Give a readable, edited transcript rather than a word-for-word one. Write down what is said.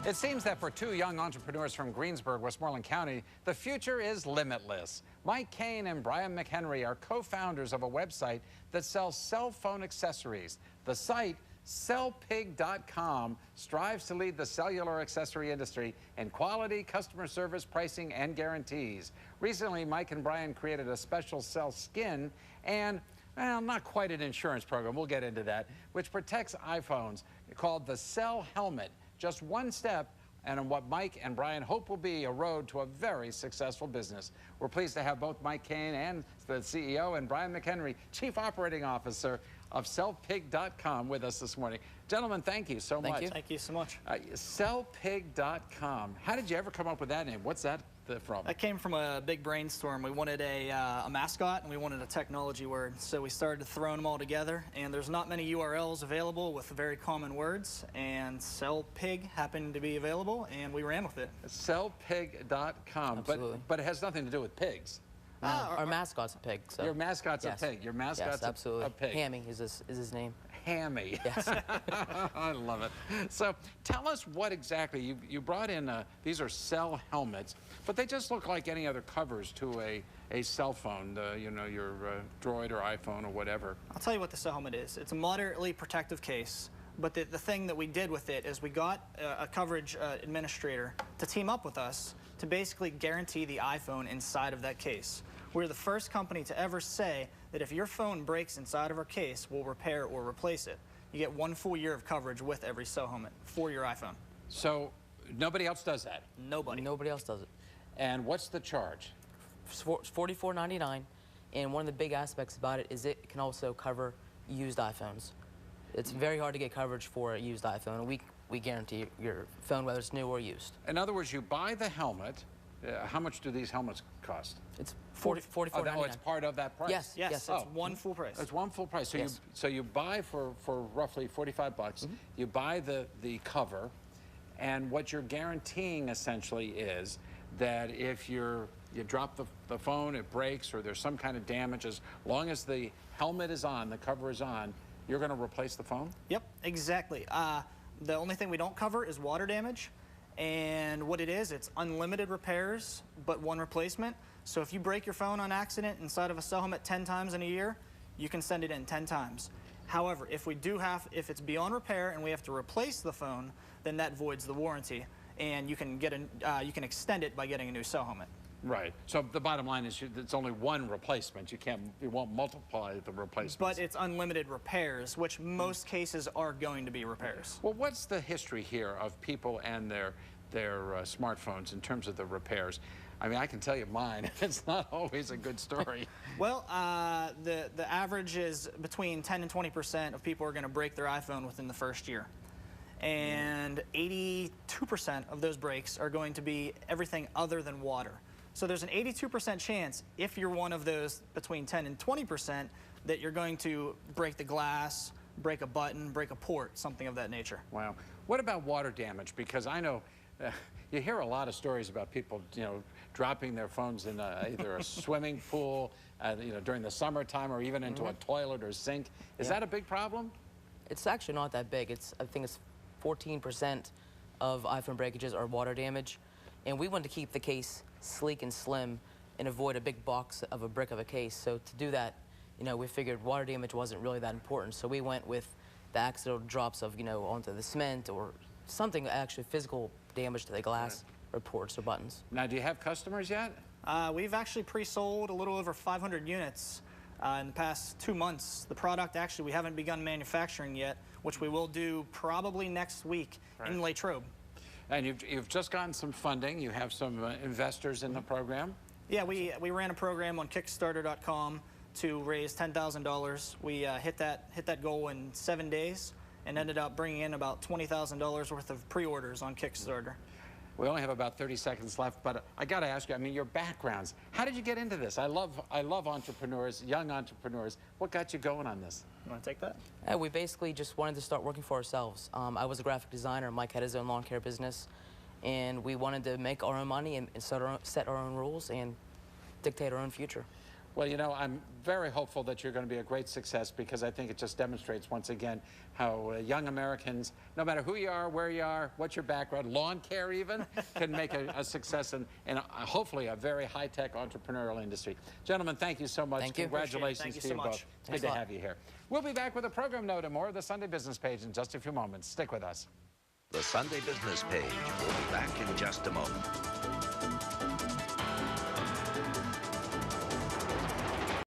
It seems that for two young entrepreneurs from Greensburg, Westmoreland County, the future is limitless. Mike Kane and Bryan McHenry are co-founders of a website that sells cell phone accessories. The site, cellpig.com, strives to lead the cellular accessory industry in quality, customer service, pricing, and guarantees. Recently, Mike and Bryan created a special cell skin and, well, not quite an insurance program, we'll get into that, which protects iPhones, called the Cell Helmet. Just one step, and on what Mike and Bryan hope will be a road to a very successful business. We're pleased to have both Mike Kane and the CEO and Bryan McHenry, Chief Operating Officer of cellpig.com, with us this morning. Gentlemen, thank you so much. Thank you so much. Cellpig.com. How did you ever come up with that name? What's that from? That came from a big brainstorm. We wanted a mascot and we wanted a technology word. So we started throwing them all together, and there's not many URLs available with very common words, and Cellpig happened to be available, and we ran with it. Cellpig.com. Absolutely. But it has nothing to do with pigs. No, our mascot's a pig. So. Your mascot's yes. a pig. Your mascot's absolutely. a pig. Hammy is his name. Hammy. Yes. I love it. So tell us what exactly, you brought in, these are cell helmets, but they just look like any other covers to a cell phone, you know, your Droid or iPhone or whatever. I'll tell you what the cell helmet is. It's a moderately protective case, but the thing that we did with it is we got a coverage administrator to team up with us to basically guarantee the iPhone inside of that case. We're the first company to ever say that if your phone breaks inside of our case, we'll repair or replace it. You get 1 full year of coverage with every cell helmet for your iPhone. So nobody else does that? Nobody. Nobody else does it. And what's the charge? It's $44.99, and one of the big aspects about it is it can also cover used iPhones. It's very hard to get coverage for a used iPhone, and we guarantee your phone, whether it's new or used. In other words, you buy the helmet. How much do these helmets cost? It's $44.99. Oh, it's part of that price? Yes. Yes, yes. it's one full price. It's one full price. So yes. you buy for roughly 45 bucks. Mm-hmm. You buy the cover, and what you're guaranteeing essentially is that if you drop the phone, it breaks, or there's some kind of damage, as long as the helmet is on, the cover is on, you're going to replace the phone? Yep, exactly. The only thing we don't cover is water damage. And what it is, it's unlimited repairs, but one replacement. So if you break your phone on accident inside of a cell helmet 10 times in a year, you can send it in 10 times. However, if it's beyond repair and we have to replace the phone, then that voids the warranty, and you can you can extend it by getting a new cell helmet. Right. So the bottom line is it's only one replacement. You won't multiply the replacements. But it's unlimited repairs, which most cases are going to be repairs. Well, what's the history here of people and their smartphones in terms of the repairs? I mean, I can tell you mine. It's not always a good story. Well, the average is between 10 and 20% of people are going to break their iPhone within the first year. And 82% of those breaks are going to be everything other than water. So there's an 82% chance, if you're one of those between 10 and 20%, that you're going to break the glass, break a button, break a port, something of that nature. Wow. What about water damage? Because I know you hear a lot of stories about people, you know, dropping their phones in either a swimming pool, you know, during the summertime, or even into a toilet or sink. Is that a big problem? It's actually not that big. I think it's 14% of iPhone breakages are water damage. And we wanted to keep the case sleek and slim and avoid a big box of a brick of a case. So to do that, you know, we figured water damage wasn't really that important. So we went with the accidental drops of, you know, onto the cement or something actually physical damage to the glass or ports or buttons. Now, do you have customers yet? We've actually pre-sold a little over 500 units in the past 2 months. The product, actually, we haven't begun manufacturing yet, which we will do probably next week in Latrobe. And you've just gotten some funding. You have some investors in the program. Yeah, we ran a program on Kickstarter.com to raise $10,000. We hit that goal in 7 days and ended up bringing in about $20,000 worth of pre-orders on Kickstarter. We only have about 30 seconds left, but I got to ask you, I mean, your backgrounds. How did you get into this? I love entrepreneurs, young entrepreneurs. What got you going on this? You want to take that? We basically just wanted to start working for ourselves. I was a graphic designer. Mike had his own lawn care business, and we wanted to make our own money and set our own rules and dictate our own future. Well, you know, I'm very hopeful that you're going to be a great success, because I think it just demonstrates once again how young Americans, no matter who you are, where you are, what's your background, lawn care even, can make a success in hopefully a very high-tech entrepreneurial industry. Gentlemen, thank you so much. Thank you. Congratulations to you both. Good to have you here. We'll be back with a program note and more of the Sunday Business Page in just a few moments. Stick with us. The Sunday Business Page will be back in just a moment.